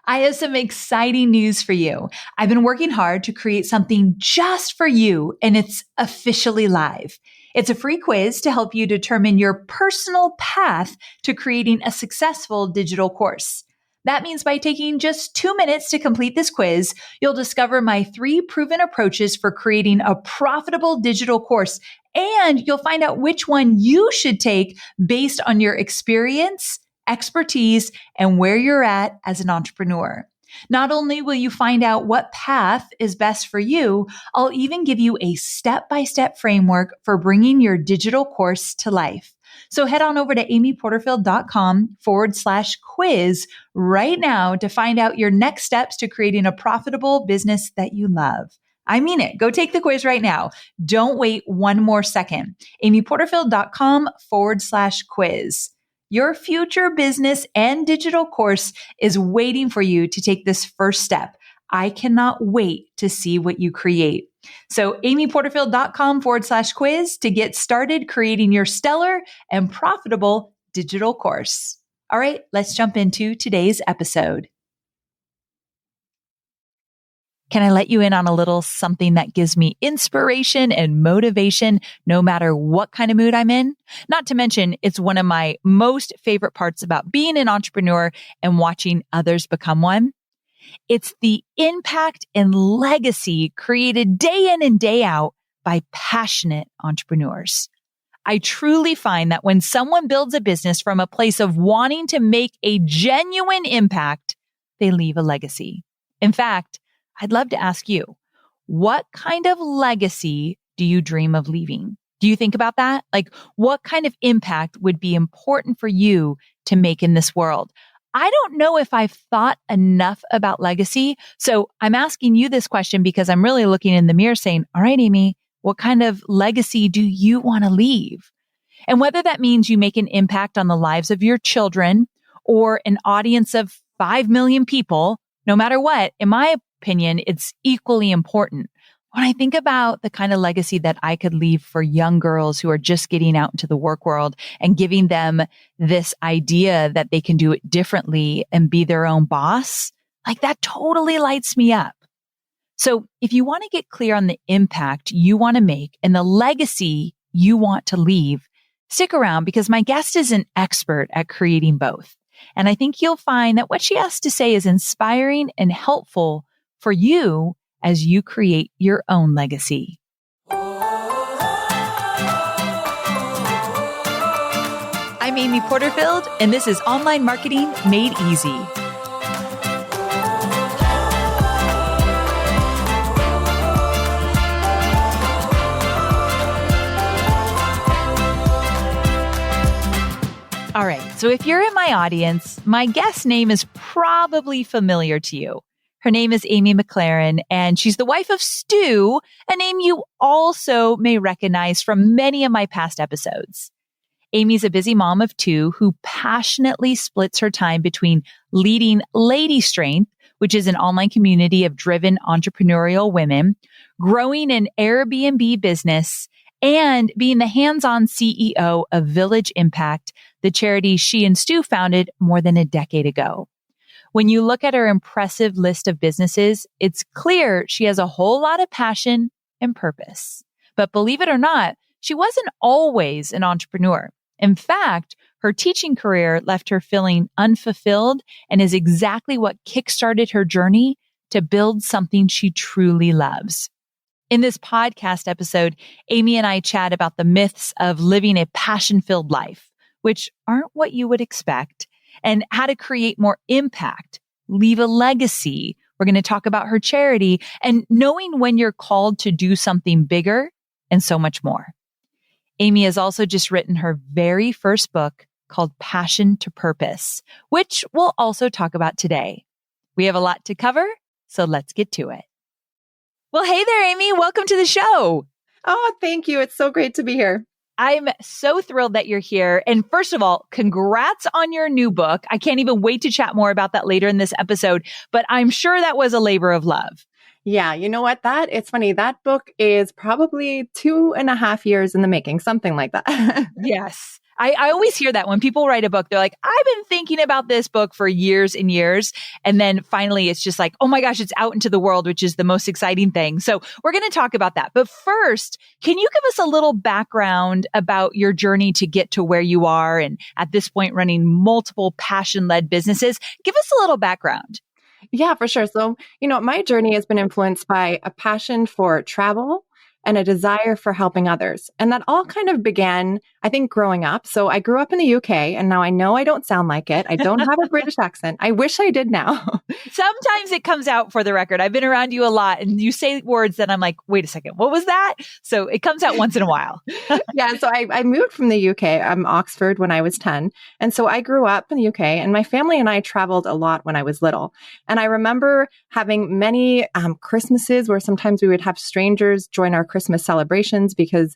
I have some exciting news for you. I've been working hard to create something just for you, and it's officially live. It's a free quiz to help you determine your personal path to creating a successful digital course. That means by taking just 2 minutes to complete this quiz, you'll discover my 3 proven approaches for creating a profitable digital course, and you'll find out which one you should take based on your experience, expertise, and where you're at as an entrepreneur. Not only will you find out what path is best for you, I'll even give you a step-by-step framework for bringing your digital course to life. So head on over to amyporterfield.com/quiz right now to find out your next steps to creating a profitable business that you love. I mean it. Go take the quiz right now. Don't wait one more second. amyporterfield.com/quiz. Your future business and digital course is waiting for you to take this first step. I cannot wait to see what you create. So amyporterfield.com/quiz to get started creating your stellar and profitable digital course. All right, let's jump into today's episode. Can I let you in on a little something that gives me inspiration and motivation no matter what kind of mood I'm in? Not to mention, it's one of my most favorite parts about being an entrepreneur and watching others become one. It's the impact and legacy created day in and day out by passionate entrepreneurs. I truly find that when someone builds a business from a place of wanting to make a genuine impact, they leave a legacy. In fact, I'd love to ask you, what kind of legacy do you dream of leaving? Do you think about that? Like, what kind of impact would be important for you to make in this world? I don't know if I've thought enough about legacy. So I'm asking you this question because I'm really looking in the mirror saying, all right, Amy, what kind of legacy do you want to leave? And whether that means you make an impact on the lives of your children or an audience of 5 million people, no matter what, in my opinion, it's equally important. When I think about the kind of legacy that I could leave for young girls who are just getting out into the work world and giving them this idea that they can do it differently and be their own boss, like that totally lights me up. So if you want to get clear on the impact you want to make and the legacy you want to leave, stick around because my guest is an expert at creating both. And I think you'll find that what she has to say is inspiring and helpful for you as you create your own legacy. I'm Amy Porterfield, and this is Online Marketing Made Easy. All right, so if you're in my audience, my guest's name is probably familiar to you. Her name is Amy McLaren, and she's the wife of Stu, a name you also may recognize from many of my past episodes. Amy's a busy mom of 2 who passionately splits her time between leading LadyStrength, which is an online community of driven entrepreneurial women, growing an Airbnb business, and being the hands-on CEO of Village Impact, the charity she and Stu founded more than a decade ago. When you look at her impressive list of businesses, it's clear she has a whole lot of passion and purpose. But believe it or not, she wasn't always an entrepreneur. In fact, her teaching career left her feeling unfulfilled and is exactly what kickstarted her journey to build something she truly loves. In this podcast episode, Amy and I chat about the myths of living a passion-filled life, which aren't what you would expect, and how to create more impact, leave a legacy. We're going to talk about her charity and knowing when you're called to do something bigger and so much more. Amy has also just written her very first book called Passion to Purpose, which we'll also talk about today. We have a lot to cover, so let's get to it. Well, hey there, Amy. Welcome to the show. Oh, thank you. It's so great to be here. I'm so thrilled that you're here. And first of all, congrats on your new book. I can't even wait to chat more about that later in this episode, but I'm sure that was a labor of love. Yeah, you know what? It's funny. That book is probably 2.5 years in the making, something like that. Yes. I always hear that when people write a book, they're like, I've been thinking about this book for years and years. And then finally, it's just like, oh my gosh, it's out into the world, which is the most exciting thing. So we're going to talk about that. But first, can you give us a little background about your journey to get to where you are? And at this point, running multiple passion-led businesses. Give us a little background. Yeah, for sure. So, my journey has been influenced by a passion for travel and a desire for helping others. And that all kind of began, I think, growing up. So I grew up in the UK, and now I know I don't sound like it. I don't have a British accent. I wish I did now. Sometimes it comes out, for the record. I've been around you a lot and you say words that I'm like, wait a second, what was that? So it comes out once in a while. Yeah. So I moved from the UK, Oxford, when I was 10. And so I grew up in the UK, and my family and I traveled a lot when I was little. And I remember having many Christmases where sometimes we would have strangers join our Christmas celebrations because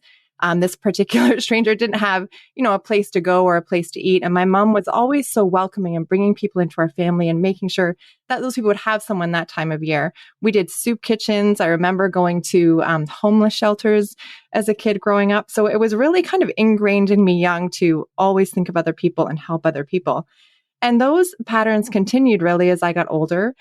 this particular stranger didn't have, a place to go or a place to eat. And my mom was always so welcoming and bringing people into our family and making sure that those people would have someone that time of year. We did soup kitchens. I remember going to homeless shelters as a kid growing up. So it was really kind of ingrained in me young to always think of other people and help other people. And those patterns continued really as I got older.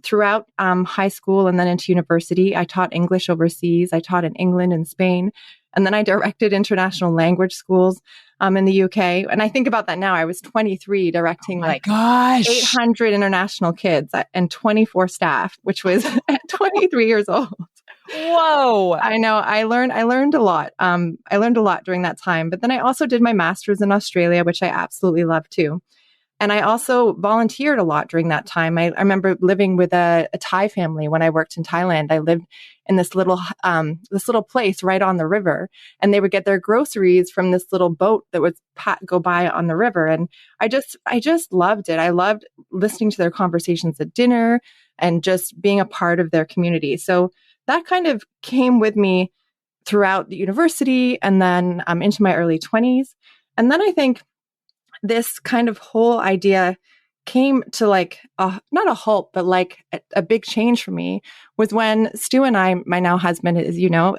Throughout high school and then into university, I taught English overseas. I taught in England and Spain. And then I directed international language schools in the UK. And I think about that now. I was 23 directing 800 international kids and 24 staff, which was at 23 years old. Whoa. I know. I learned a lot. I learned a lot during that time. But then I also did my master's in Australia, which I absolutely love too. And I also volunteered a lot during that time. I remember living with a Thai family when I worked in Thailand. I lived in this little place right on the river, and they would get their groceries from this little boat that would go by on the river. And I just loved it. I loved listening to their conversations at dinner and just being a part of their community. So that kind of came with me throughout the university and then into my early 20s. And then I think this kind of whole idea came to not a halt, but like a big change for me was when Stu and I, my now husband, as you know,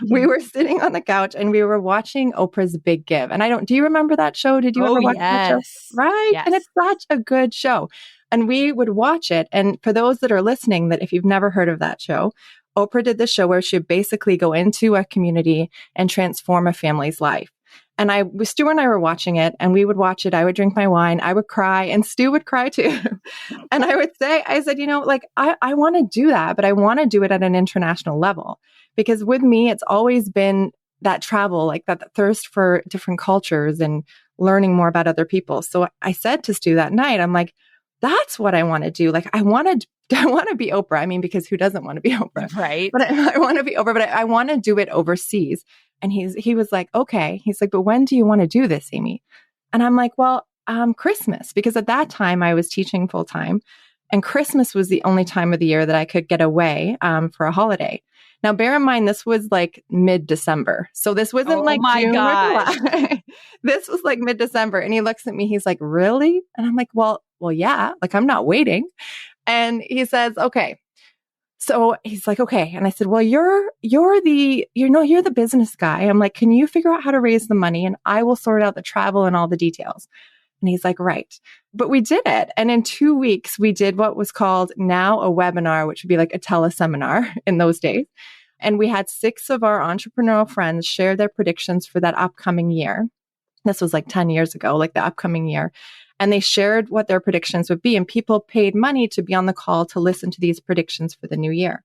we were sitting on the couch and we were watching Oprah's Big Give. And do you remember that show? Did you ever watch that show? Right. Yes. And it's such a good show. And we would watch it. And for those that are listening, that if you've never heard of that show, Oprah did this show where she'd basically go into a community and transform a family's life. And Stu and I were watching it, and we would watch it. I would drink my wine. I would cry, and Stu would cry too. And I said, I want to do that, but I want to do it at an international level. Because with me, it's always been that travel, like that thirst for different cultures and learning more about other people. So I said to Stu that night, I'm like, that's what I want to do. Like, I want to be Oprah. I mean, because who doesn't want to be Oprah? Right. But I want to be Oprah, but I want to do it overseas. And he was like, okay. He's like, but when do you want to do this, Amy? And I'm like, well, Christmas, because at that time I was teaching full time, and Christmas was the only time of the year that I could get away for a holiday. Now, bear in mind, this was like mid-December. So this wasn't June or July. This was like mid-December. And he looks at me, he's like, really? And I'm like, well, yeah, like I'm not waiting. And he says, okay. So he's like, okay. And I said, well, you're the business guy. I'm like, can you figure out how to raise the money and I will sort out the travel and all the details? And he's like, right. But we did it. And in 2 weeks, we did what was called now a webinar, which would be like a teleseminar in those days. And we had 6 of our entrepreneurial friends share their predictions for that upcoming year. This was like 10 years ago, like the upcoming year. And they shared what their predictions would be. And people paid money to be on the call to listen to these predictions for the new year.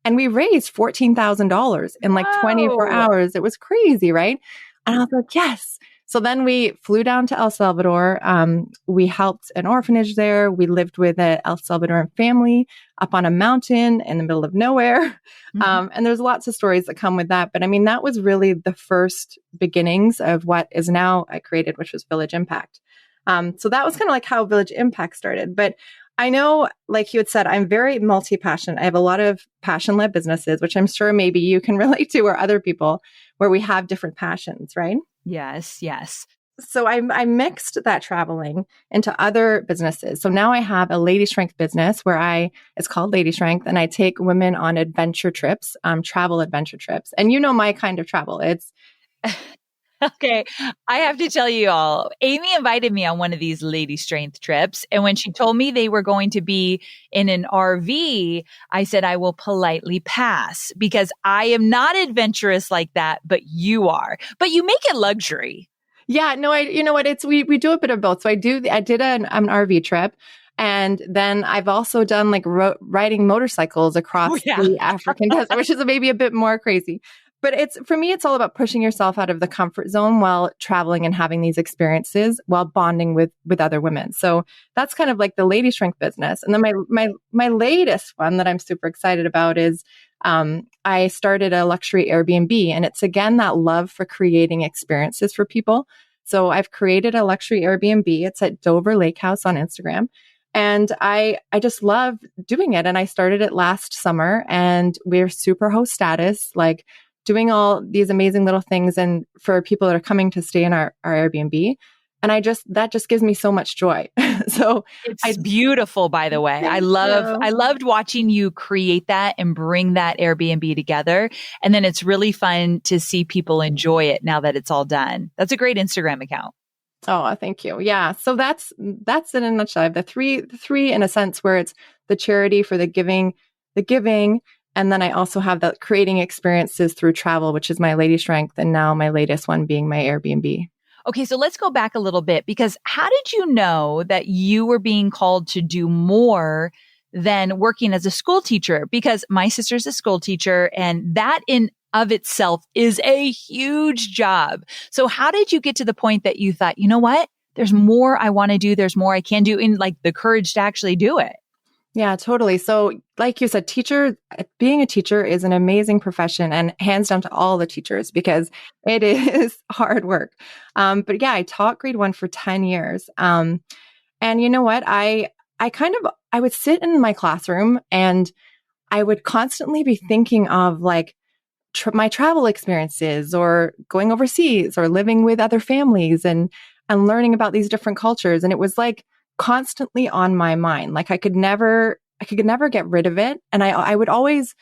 And we raised $14,000 in like 24 hours. It was crazy, right? And I was like, yes. So then we flew down to El Salvador. We helped an orphanage there. We lived with an El Salvadoran family up on a mountain in the middle of nowhere. Mm-hmm. And there's lots of stories that come with that. But I mean, that was really the first beginnings of what is now I created, which was Village Impact. So that was kind of like how Village Impact started. But I know, like you had said, I'm very multi-passionate. I have a lot of passion-led businesses, which I'm sure maybe you can relate to, or other people, where we have different passions, right? Yes, yes. So I mixed that traveling into other businesses. So now I have a LadyStrength business it's called LadyStrength, and I take women on adventure trips, travel adventure trips. And you know my kind of travel. It's Okay. I have to tell you all, Amy invited me on one of these LadyStrength trips. And when she told me they were going to be in an RV, I said, I will politely pass because I am not adventurous like that, but you are. But you make it luxury. Yeah, no, you know what? We do a bit of both. So I did an RV trip. And then I've also done like riding motorcycles across the African desert, which is maybe a bit more crazy. But for me, it's all about pushing yourself out of the comfort zone while traveling and having these experiences while bonding with other women. So that's kind of like the LadyStrength business. And then my latest one that I'm super excited about is I started a luxury Airbnb, and it's again that love for creating experiences for people. So I've created a luxury Airbnb. It's at Dover Lake House on Instagram. And I just love doing it. And I started it last summer, and we're super host status, like doing all these amazing little things and for people that are coming to stay in our Airbnb. And that just gives me so much joy. So it's beautiful, by the way. I loved watching you create that and bring that Airbnb together. And then it's really fun to see people enjoy it now that it's all done. That's a great Instagram account. Oh, thank you. Yeah. So that's in a nutshell. I have the three in a sense where it's the charity for the giving. And then I also have the creating experiences through travel, which is my LadyStrength. And now my latest one being my Airbnb. Okay. So let's go back a little bit, because how did you know that you were being called to do more than working as a school teacher? Because my sister's a school teacher, and that in of itself is a huge job. So how did you get to the point that you thought, you know what, there's more I want to do. There's more I can do, and like the courage to actually do it? Yeah, totally. So like you said, being a teacher is an amazing profession, and hands down to all the teachers, because it is hard work. But yeah, I taught grade 1 for 10 years. And you know what? I would sit in my classroom, and I would constantly be thinking of like my travel experiences, or going overseas, or living with other families, and learning about these different cultures. And it was like constantly on my mind. Like I could never get rid of it. And I would always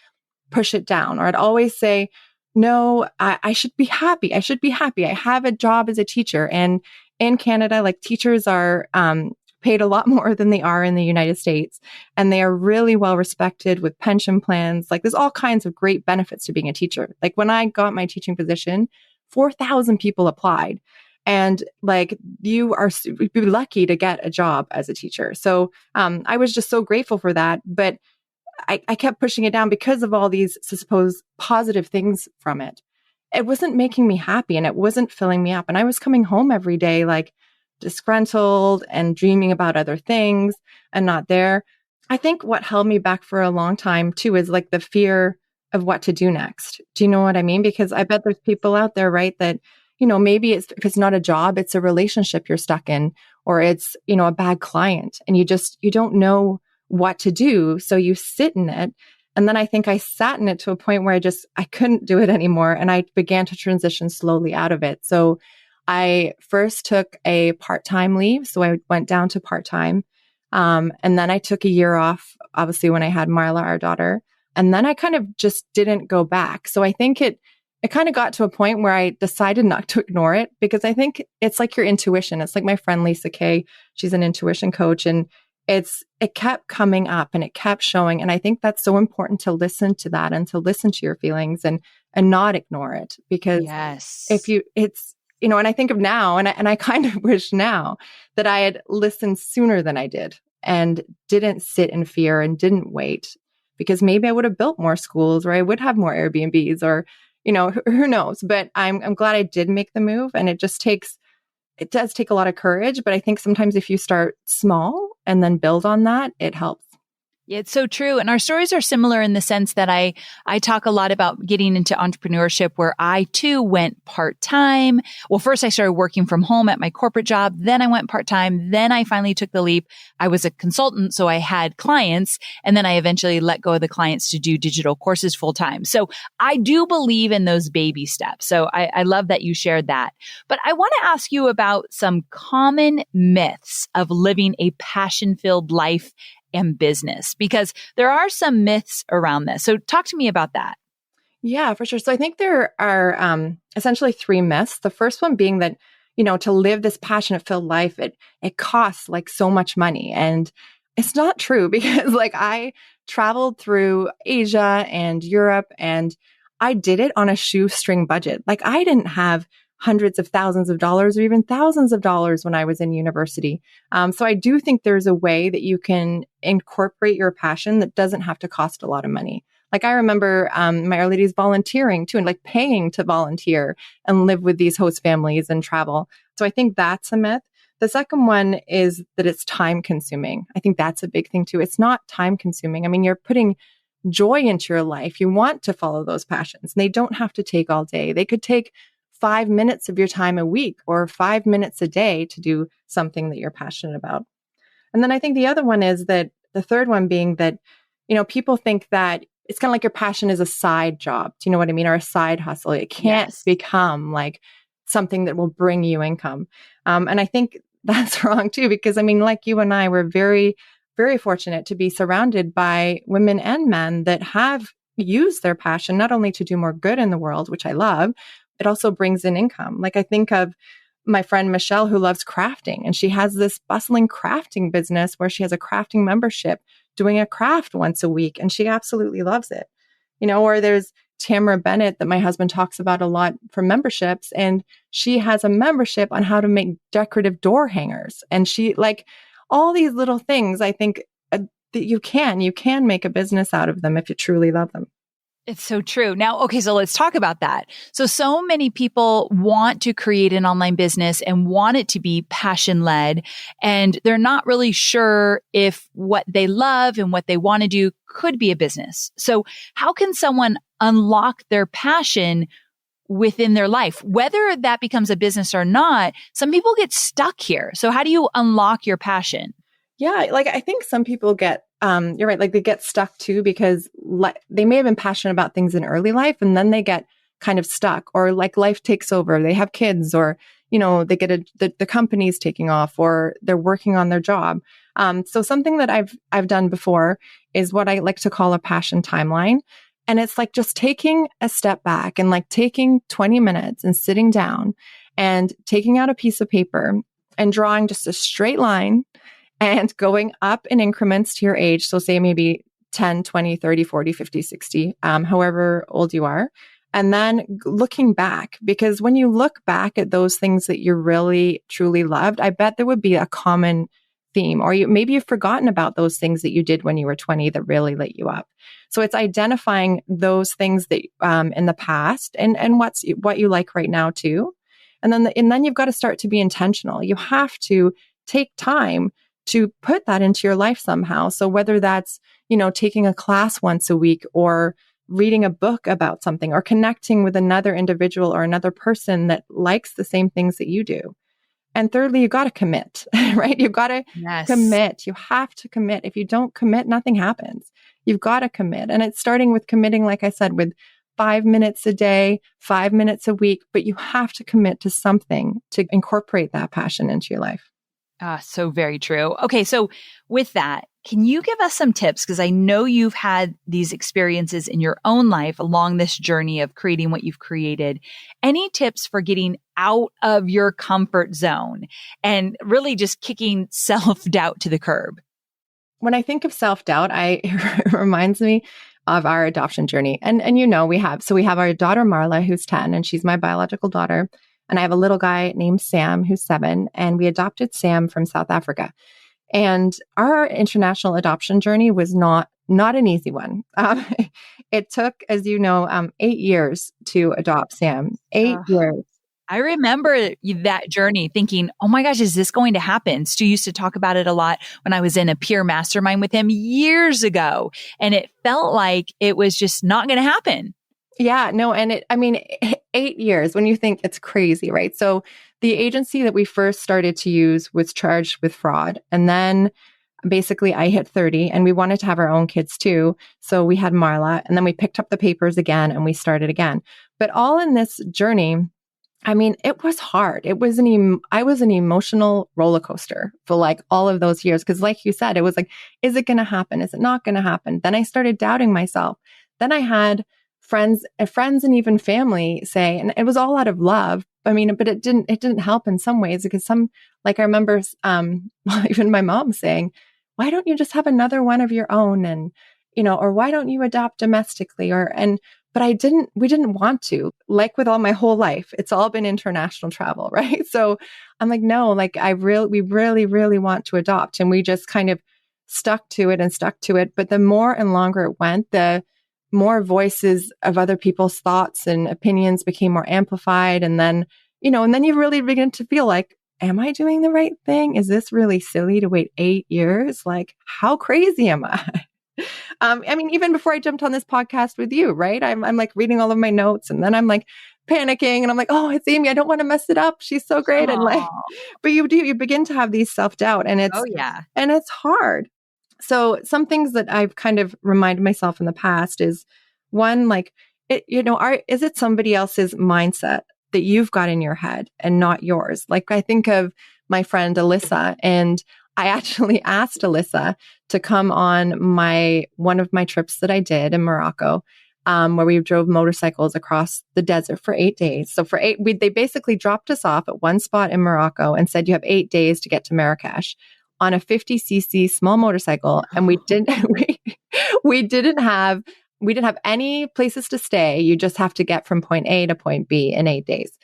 push it down, or I'd always say, no, I should be happy. I should be happy. I have a job as a teacher. And in Canada, like teachers are, paid a lot more than they are in the United States. And they are really well respected with pension plans. Like there's all kinds of great benefits to being a teacher. Like when I got my teaching position, 4,000 people applied. And like you'd be lucky to get a job as a teacher. So I was just so grateful for that. But I kept pushing it down because of all these, I suppose, positive things from it. It wasn't making me happy, and it wasn't filling me up. And I was coming home every day like disgruntled and dreaming about other things and not there. I think what held me back for a long time too is like the fear of what to do next. Do you know what I mean? Because I bet there's people out there, right, that, you know, maybe if it's not a job, it's a relationship you're stuck in, or it's, you know, a bad client, and you don't know what to do. So you sit in it. And then I think I sat in it to a point where I couldn't do it anymore. And I began to transition slowly out of it. So I first took a part-time leave. So I went down to part-time. And then I took a year off, obviously, when I had Marla, our daughter. And then I kind of just didn't go back. So I think it kind of got to a point where I decided not to ignore it, because I think it's like your intuition. It's like my friend Lisa Kay. She's an intuition coach, and it kept coming up and it kept showing. And I think that's so important to listen to that and to listen to your feelings and not ignore it, because you know, and I think of now, and I kind of wish now that I had listened sooner than I did, and didn't sit in fear and didn't wait, because maybe I would have built more schools, or I would have more Airbnbs, or, you know, who knows? But I'm glad I did make the move, and it does take a lot of courage. But I think sometimes if you start small and then build on that, it helps. Yeah, it's so true. And our stories are similar in the sense that I talk a lot about getting into entrepreneurship, where I too went part-time. Well, first I started working from home at my corporate job. Then I went part-time. Then I finally took the leap. I was a consultant, so I had clients. And then I eventually let go of the clients to do digital courses full-time. So I do believe in those baby steps. So I love that you shared that. But I want to ask you about some common myths of living a passion-filled life and business, because there are some myths around this. So talk to me about that. Yeah, for sure. So I think there are essentially three myths. The first one being that, to live this passionate filled life, it costs like so much money. And it's not true because like I traveled through Asia and Europe and I did it on a shoestring budget. Like I didn't have hundreds of thousands of dollars or even thousands of dollars when I was in university. So I do think there's a way that you can incorporate your passion that doesn't have to cost a lot of money. Like I remember my early days volunteering too, and like paying to volunteer and live with these host families and travel. So I think that's a myth. The second one is that it's time consuming. I think that's a big thing too. It's not time consuming. I mean, you're putting joy into your life. You want to follow those passions. And they don't have to take all day. They could take 5 minutes of your time a week or 5 minutes a day to do something that you're passionate about. And then I think the other one is that the third one being that, people think that it's kind of like your passion is a side job. Do you know what I mean? Or a side hustle. It can't become like something that will bring you income. And I think that's wrong too, because I mean, like you and I were very, very fortunate to be surrounded by women and men that have used their passion, not only to do more good in the world, which I love, it also brings in income. Like I think of my friend Michelle, who loves crafting, and she has this bustling crafting business where she has a crafting membership doing a craft once a week, and she absolutely loves it. Or there's Tamara Bennett that my husband talks about a lot for memberships, and she has a membership on how to make decorative door hangers. And she like all these little things, I think that you can make a business out of them if you truly love them. It's so true. Now, okay, so let's talk about that. So many people want to create an online business and want it to be passion led, and they're not really sure if what they love and what they want to do could be a business. So how can someone unlock their passion within their life? Whether that becomes a business or not, some people get stuck here. So how do you unlock your passion? Yeah, like I think some people get, you're right, like they get stuck too because they may have been passionate about things in early life and then they get kind of stuck, or like life takes over, they have kids, or, they get the company's taking off, or they're working on their job. So something that I've done before is what I like to call a passion timeline. And it's like just taking a step back and like taking 20 minutes and sitting down and taking out a piece of paper and drawing just a straight line and going up in increments to your age. So say maybe 10, 20, 30, 40, 50, 60, however old you are. And then looking back, because when you look back at those things that you really, truly loved, I bet there would be a common theme, or maybe you've forgotten about those things that you did when you were 20 that really lit you up. So it's identifying those things that in the past and what you like right now too. And then you've got to start to be intentional. You have to take time to put that into your life somehow. So whether that's, taking a class once a week, or reading a book about something, or connecting with another individual or another person that likes the same things that you do. And thirdly, you got to commit, right? You've got to commit. You have to commit. If you don't commit, nothing happens. You've got to commit. And it's starting with committing, like I said, with 5 minutes a day, 5 minutes a week, but you have to commit to something to incorporate that passion into your life. So very true. Okay. So with that, can you give us some tips? Because I know you've had these experiences in your own life along this journey of creating what you've created. Any tips for getting out of your comfort zone and really just kicking self-doubt to the curb? When I think of self-doubt, it reminds me of our adoption journey. And we have our daughter, Marla, who's 10, and she's my biological daughter. And I have a little guy named Sam, who's 7, and we adopted Sam from South Africa. And our international adoption journey was not an easy one. It took, as 8 years to adopt Sam. 8 years. I remember that journey thinking, oh my gosh, is this going to happen? Stu used to talk about it a lot when I was in a peer mastermind with him years ago. And it felt like it was just not going to happen. Yeah, no. And 8 years, when you think, it's crazy, right? So the agency that we first started to use was charged with fraud. And then basically I hit 30 and we wanted to have our own kids too. So we had Marla, and then we picked up the papers again and we started again. But all in this journey, it was hard. I was an emotional roller coaster for like all of those years. Cause like you said, it was like, is it going to happen? Is it not going to happen? Then I started doubting myself. Then I had friends and even family say, and it was all out of love. I mean, but it didn't help in some ways because like I remember, even my mom saying, why don't you just have another one of your own? And, or why don't you adopt domestically but we didn't want to, like with all my whole life, it's all been international travel, right? So I'm like, no, like we really, really want to adopt. And we just kind of stuck to it. But the more and longer it went, the more voices of other people's thoughts and opinions became more amplified. And then, and then you really begin to feel like, am I doing the right thing? Is this really silly to wait 8 years? Like, how crazy am I? I mean, even before I jumped on this podcast with you, right? I'm like reading all of my notes and then I'm like panicking and I'm like, oh, it's Amy. I don't want to mess it up. She's so great. And like, but you begin to have these self-doubt and it's hard. So some things that I've kind of reminded myself in the past is one, like, is it somebody else's mindset that you've got in your head and not yours? Like I think of my friend Alyssa, and I actually asked Alyssa to come on one of my trips that I did in Morocco, where we drove motorcycles across the desert for 8 days. So they basically dropped us off at one spot in Morocco and said, you have 8 days to get to Marrakesh on a 50cc small motorcycle. And we didn't have any places to stay. You just have to get from point A to point B in 8 days.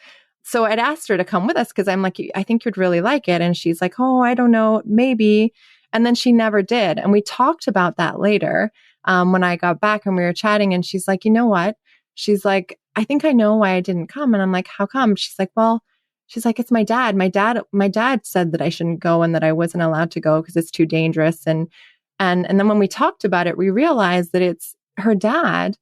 So I'd asked her to come with us because I'm like, I think you'd really like it. And she's like, oh, I don't know, maybe. And then she never did. And we talked about that later when I got back and we were chatting. And she's like, you know what? She's like, I think I know why I didn't come. And I'm like, how come? She's like, it's my dad. My dad said that I shouldn't go and that I wasn't allowed to go because it's too dangerous. And then when we talked about it, we realized that it's her dad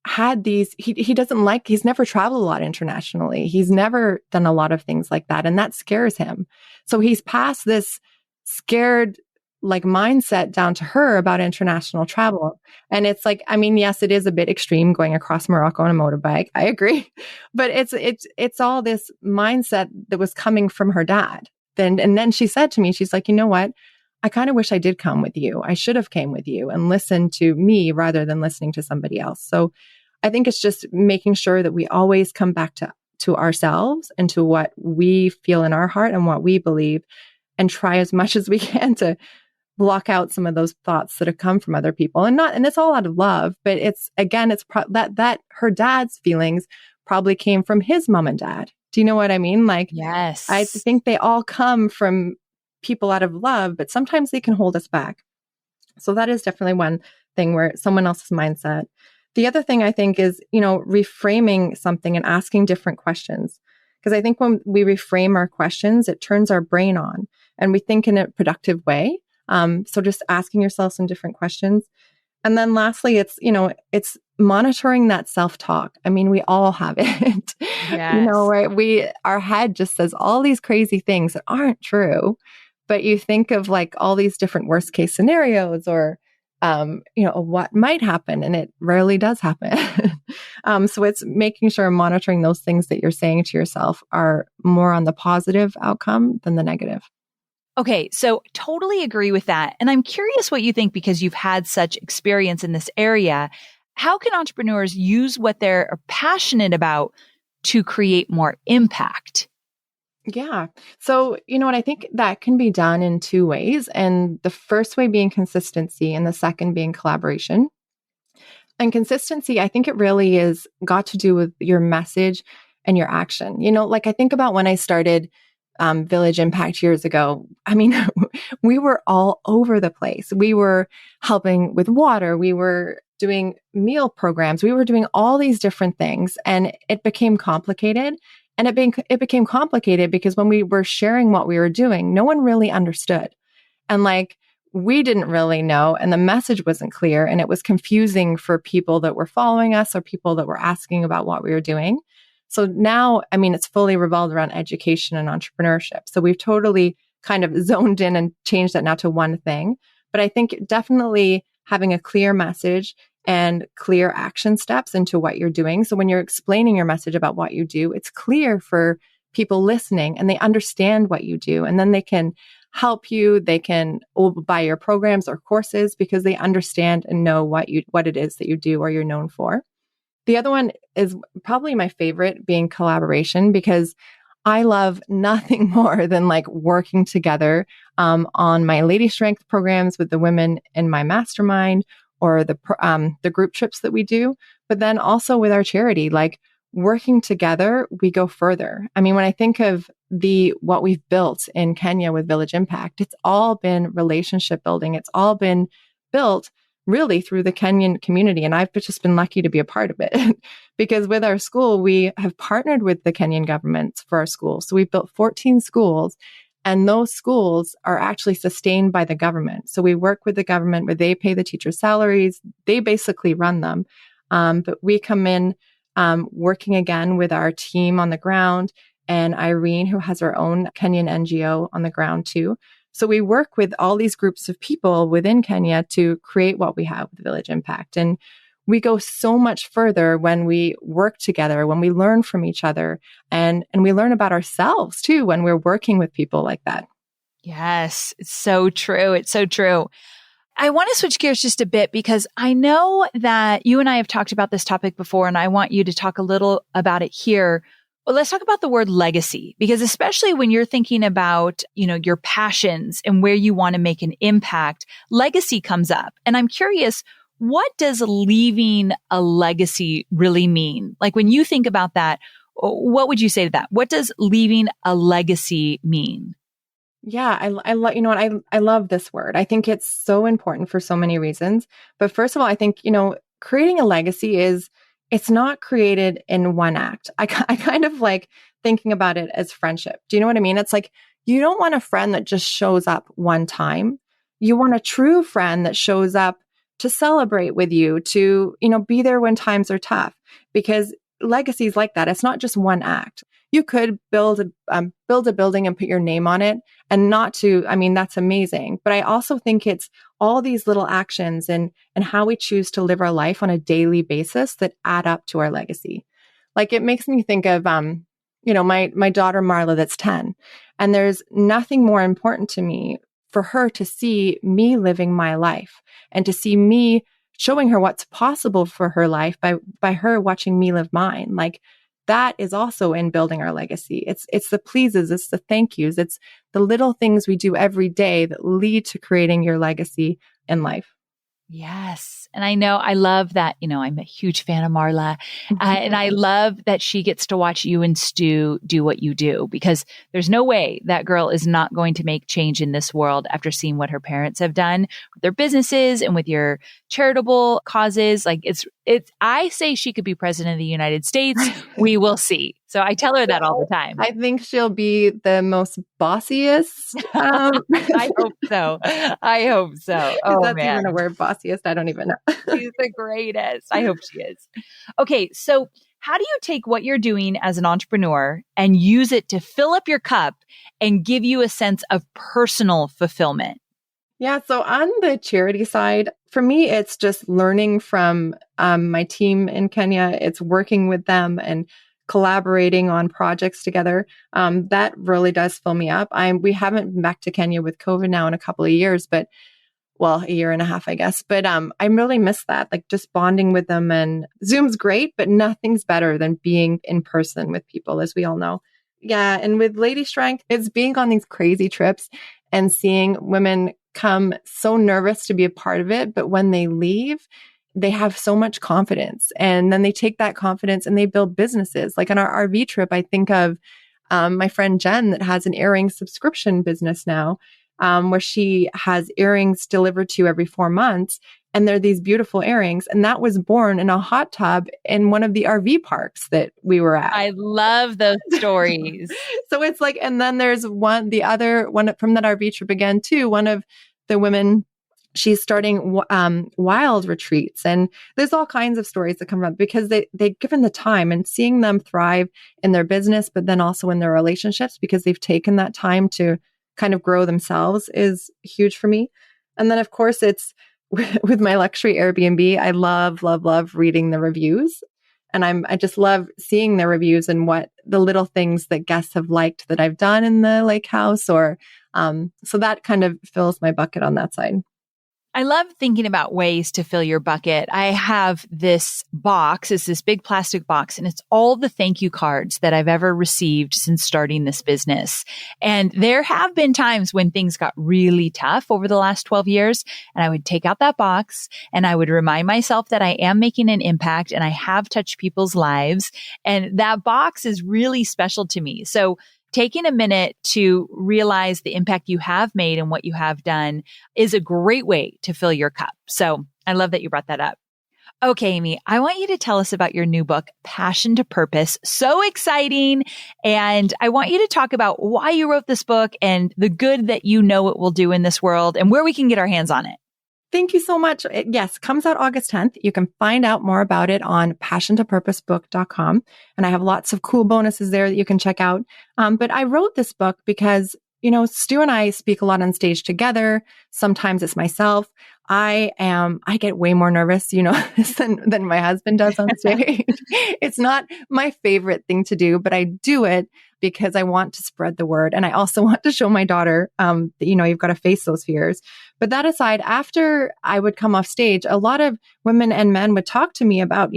had these, he's never traveled a lot internationally. He's never done a lot of things like that. And that scares him. So he's passed this scared like mindset down to her about international travel. And it's like, I mean, yes, it is a bit extreme going across Morocco on a motorbike. I agree. But it's all this mindset that was coming from her dad. And then she said to me, she's like, you know what? I kind of wish I did come with you. I should have came with you and listened to me rather than listening to somebody else. So I think it's just making sure that we always come back to ourselves and to what we feel in our heart and what we believe, and try as much as we can to block out some of those thoughts that have come from other people. And it's all out of love, but that her dad's feelings probably came from his mom and dad. Do you know what I mean? Like, yes, I think they all come from people out of love, but sometimes they can hold us back. So that is definitely one thing, where someone else's mindset. The other thing I think is, reframing something and asking different questions. Because I think when we reframe our questions, it turns our brain on and we think in a productive way. So just asking yourself some different questions. And then lastly, it's monitoring that self-talk. I mean, we all have it, yes. Right? Our head just says all these crazy things that aren't true, but you think of like all these different worst case scenarios or, what might happen, and it rarely does happen. So it's making sure monitoring those things that you're saying to yourself are more on the positive outcome than the negative. Okay, so totally agree with that. And I'm curious what you think, because you've had such experience in this area. How can entrepreneurs use what they're passionate about to create more impact? Yeah. So, what I think that can be done in two ways. And the first way being consistency and the second being collaboration. And consistency, I think it really is got to do with your message and your action. Like I think about when I started Village Impact years ago. I mean, we were all over the place. We were helping with water. We were doing meal programs. We were doing all these different things, and it became complicated. And it became complicated because when we were sharing what we were doing, no one really understood. And like, we didn't really know, and the message wasn't clear, and it was confusing for people that were following us or people that were asking about what we were doing. So now, I mean, it's fully revolved around education and entrepreneurship. So we've totally kind of zoned in and changed that now to one thing. But I think definitely having a clear message and clear action steps into what you're doing. So when you're explaining your message about what you do, it's clear for people listening and they understand what you do. And then they can help you. They can buy your programs or courses because they understand and know what it is that you do or you're known for. The other one is probably my favorite, being collaboration, because I love nothing more than like working together on my LadyStrength programs with the women in my mastermind, or the group trips that we do, but then also with our charity, like working together, we go further. I mean, when I think of what we've built in Kenya with Village Impact, it's all been relationship building. It's all been built really through the Kenyan community. And I've just been lucky to be a part of it because with our school, we have partnered with the Kenyan government for our school. So we've built 14 schools, and those schools are actually sustained by the government. So we work with the government where they pay the teachers' salaries. They basically run them. But we come in working again with our team on the ground, and Irene, who has her own Kenyan NGO on the ground too. So we work with all these groups of people within Kenya to create what we have with Village Impact. And we go so much further when we work together, when we learn from each other, and we learn about ourselves too when we're working with people like that. Yes, it's so true. It's so true. I want to switch gears just a bit because I know that you and I have talked about this topic before, and I want you to talk a little about it here. Well, let's talk about the word legacy, because especially when you're thinking about, your passions and where you want to make an impact, legacy comes up. And I'm curious, what does leaving a legacy really mean? Like when you think about that, what would you say to that? What does leaving a legacy mean? Yeah, I love this word. I think it's so important for so many reasons. But first of all, I think, creating a legacy it's not created in one act. I kind of like thinking about it as friendship. Do you know what I mean? It's like, you don't want a friend that just shows up one time. You want a true friend that shows up to celebrate with you, to, be there when times are tough, because legacy is like that. It's not just one act. You could build a building and put your name on it, and that's amazing. But I also think it's all these little actions and how we choose to live our life on a daily basis that add up to our legacy. Like it makes me think of, my daughter Marla, that's 10, and there's nothing more important to me for her to see me living my life and to see me showing her what's possible for her life by her watching me live mine. Like, that is also in building our legacy. It's the pleases, it's the thank yous, it's the little things we do every day that lead to creating your legacy in life. Yes. And I love that, I'm a huge fan of Marla. And I love that she gets to watch you and Stu do what you do, because there's no way that girl is not going to make change in this world after seeing what her parents have done with their businesses and with your charitable causes. Like I say she could be president of the United States. We will see. So I tell her that all the time. I think she'll be the most bossiest. I hope so. Oh, that's man. even a word, bossiest. I don't even know. She's the greatest. I hope she is. Okay. So how do you take what you're doing as an entrepreneur and use it to fill up your cup and give you a sense of personal fulfillment? Yeah. So on the charity side, for me, it's just learning from my team in Kenya. It's working with them and collaborating on projects together. That really does fill me up. We haven't been back to Kenya with COVID now in a couple of years, but a year and a half, I guess. But I really miss that, like just bonding with them. And Zoom's great, but nothing's better than being in person with people, as we all know. Yeah. And with LadyStrength, it's being on these crazy trips and seeing women come so nervous to be a part of it. But when they leave, they have so much confidence, and then they take that confidence and they build businesses. Like on our RV trip, I think of my friend Jen that has an earring subscription business now, where she has earrings delivered to you every 4 months. And they're these beautiful earrings. And that was born in a hot tub in one of the RV parks that we were at. I love those stories. So it's like, and then there's the other one from that RV trip again, too. One of the women, she's starting wild retreats, and there's all kinds of stories that come up because they've given the time, and seeing them thrive in their business, but then also in their relationships because they've taken that time to kind of grow themselves is huge for me. And then of course it's with my luxury Airbnb. I love reading the reviews, and I just love seeing the reviews and what the little things that guests have liked that I've done in the lake house, or so that kind of fills my bucket on that side. I love thinking about ways to fill your bucket. I have this box, it's this big plastic box, and it's all the thank you cards that I've ever received since starting this business. And there have been times when things got really tough over the last 12 years, and I would take out that box and I would remind myself that I am making an impact and I have touched people's lives. And that box is really special to me. So taking a minute to realize the impact you have made and what you have done is a great way to fill your cup. So I love that you brought that up. Okay, Amy, I want you to tell us about your new book, Passion to Purpose. So exciting. And I want you to talk about why you wrote this book and the good that you know it will do in this world and where we can get our hands on it. Thank you so much. Yes, comes out August 10th. You can find out more about it on passiontopurposebook.com. And I have lots of cool bonuses there that you can check out. But I wrote this book because, Stu and I speak a lot on stage together. Sometimes it's myself. I get way more nervous, than my husband does on stage. It's not my favorite thing to do, but I do it because I want to spread the word. And I also want to show my daughter, that, you've got to face those fears. But that aside, after I would come off stage, a lot of women and men would talk to me about,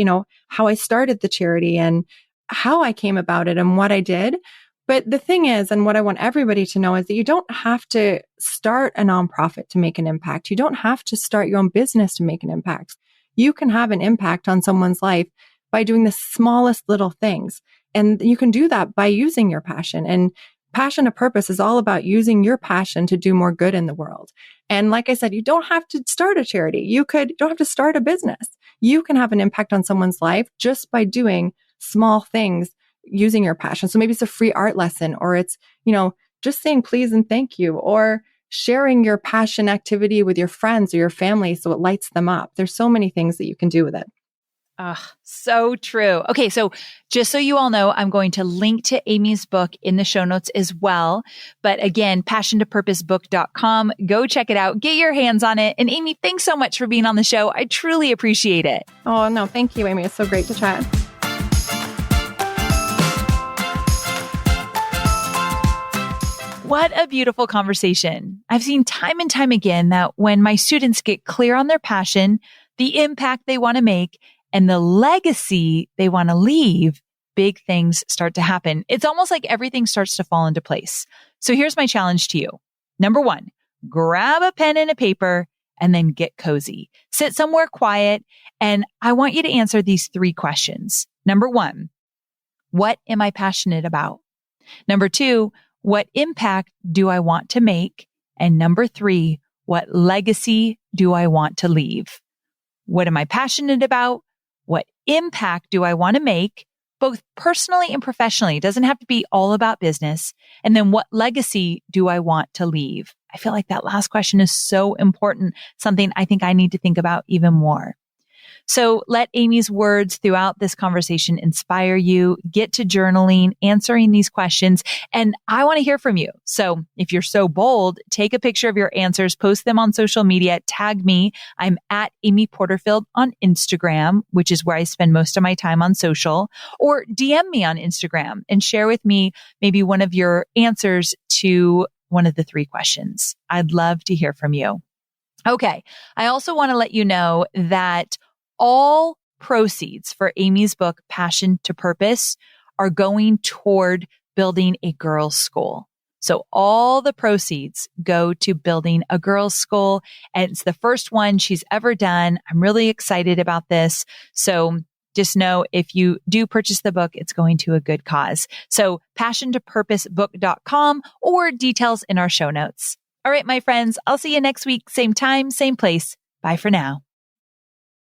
how I started the charity and how I came about it and what I did. But the thing is, and what I want everybody to know is that you don't have to start a nonprofit to make an impact. You don't have to start your own business to make an impact. You can have an impact on someone's life by doing the smallest little things. And you can do that by using your passion. And Passion to Purpose is all about using your passion to do more good in the world. And like I said, you don't have to start a charity. You don't have to start a business. You can have an impact on someone's life just by doing small things using your passion. So maybe it's a free art lesson, or it's, just saying please and thank you, or sharing your passion activity with your friends or your family so it lights them up. There's so many things that you can do with it. So true. Okay. So just so you all know, I'm going to link to Amy's book in the show notes as well. But again, passiontopurposebook.com. Go check it out. Get your hands on it. And Amy, thanks so much for being on the show. I truly appreciate it. Oh, no. Thank you, Amy. It's so great to chat. What a beautiful conversation. I've seen time and time again that when my students get clear on their passion, the impact they want to make, and the legacy they want to leave, big things start to happen. It's almost like everything starts to fall into place. So here's my challenge to you. Number 1, grab a pen and a paper and then get cozy. Sit somewhere quiet. And I want you to answer these 3 questions. Number 1, what am I passionate about? Number 2, what impact do I want to make? And number 3, what legacy do I want to leave? What am I passionate about? What impact do I want to make, both personally and professionally? It doesn't have to be all about business. And then what legacy do I want to leave? I feel like that last question is so important, something I think I need to think about even more. So let Amy's words throughout this conversation inspire you. Get to journaling, answering these questions, and I want to hear from you. So if you're so bold, take a picture of your answers, post them on social media, tag me. I'm at Amy Porterfield on Instagram, which is where I spend most of my time on social, or DM me on Instagram and share with me maybe one of your answers to one of the 3 questions. I'd love to hear from you. Okay. I also want to let you know that all proceeds for Amy's book, Passion to Purpose, are going toward building a girls' school. So all the proceeds go to building a girls' school. And it's the first one she's ever done. I'm really excited about this. So just know if you do purchase the book, it's going to a good cause. So passiontopurposebook.com, or details in our show notes. All right, my friends, I'll see you next week. Same time, same place. Bye for now.